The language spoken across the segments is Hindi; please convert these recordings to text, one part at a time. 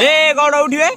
ए गौड़ उठिए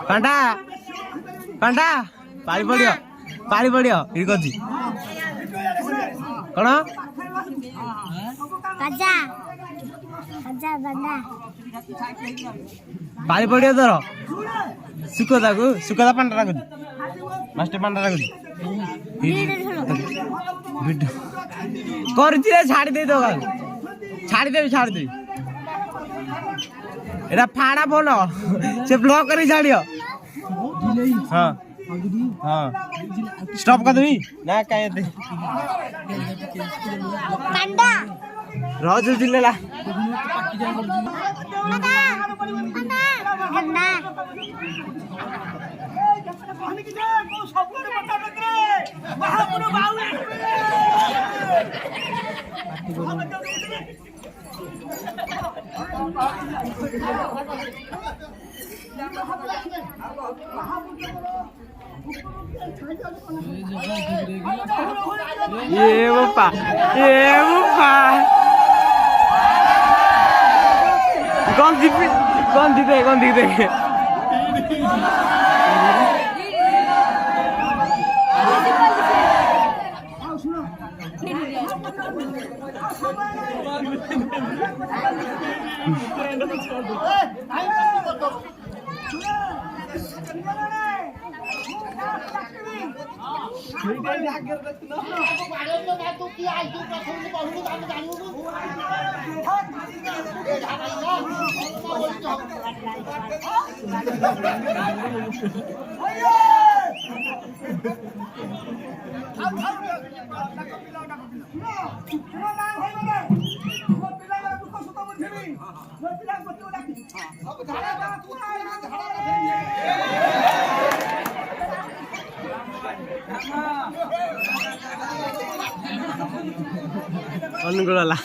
पांडा पांडा पाली पड़ियो इडी कथि कोन गजा गजा बंदा पाली पड़ियो तोर सुकोदा पांडा राखु मास्टर पांडा राखु करछि छाड़ी दे दो छाड़ी दे एरा फाड़ा फोन से ब्लॉक कर छाड़ियो हाँ हाँ स्टॉप कर देबी ना काहे दे कंडा रोज जिल्लेला कंडा ये बुपा कौन जीते अनुगुला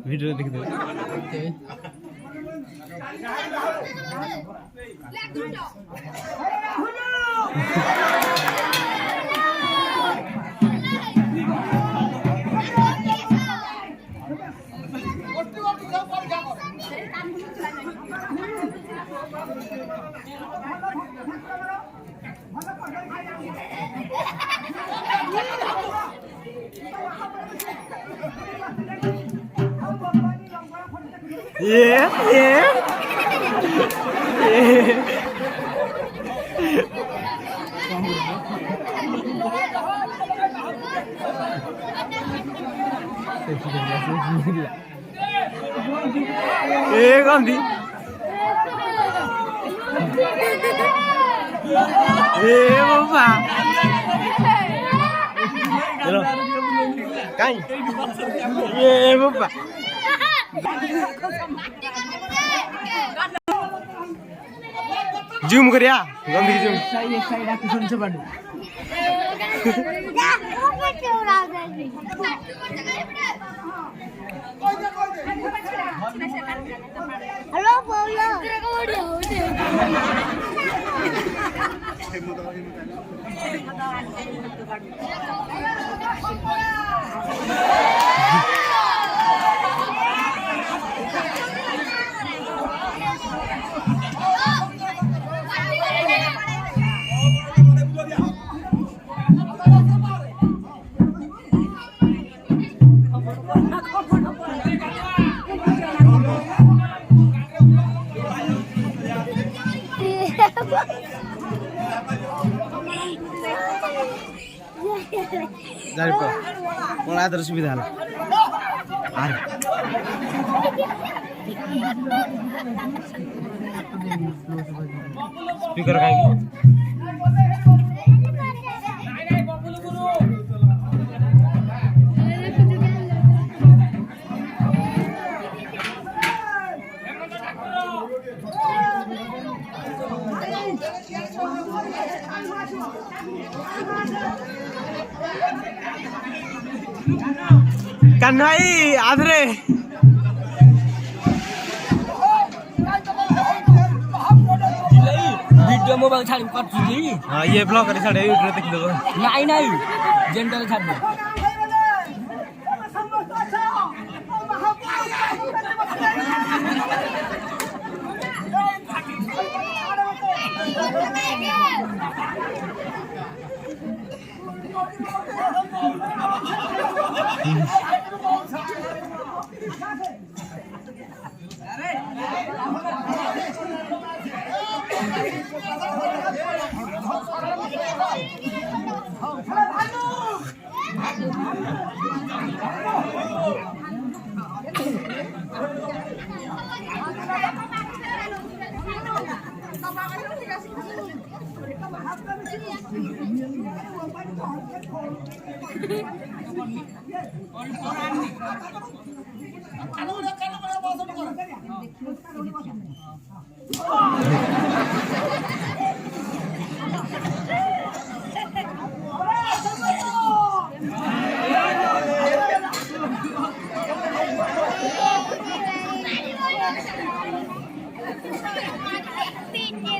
ভিডিও দেখে দেবে Gandhi. Bapak. Hello. Kain. Bapak. Zoom kariya. Gandhi zoom. Side aku sun se padu. Hello, Paula. Dari po. Wala terus subidah lah. Ari. Speaker kayak gini. Kanai adre video mobile छाड़ी काटछु जी हां ये ब्लॉग करे छाड़े वीडियो देख दो नहीं नहीं जेंटल छाड़ दो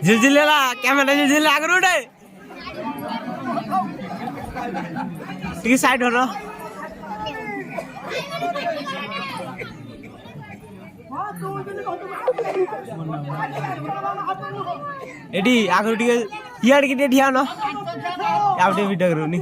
जिलजिलेला कैमरा जिलजिले आगे उठे ठीक साइड हो रो एडी आगे उठे यार किटे ठिया न यावटे वीडियो करूनी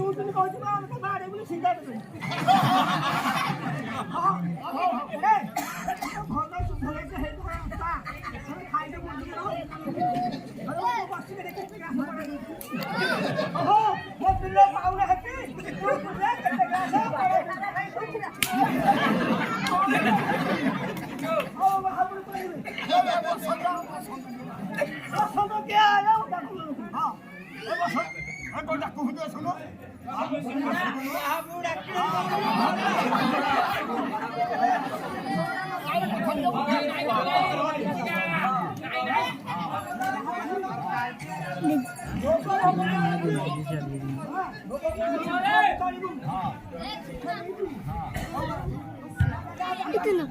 Itu loh.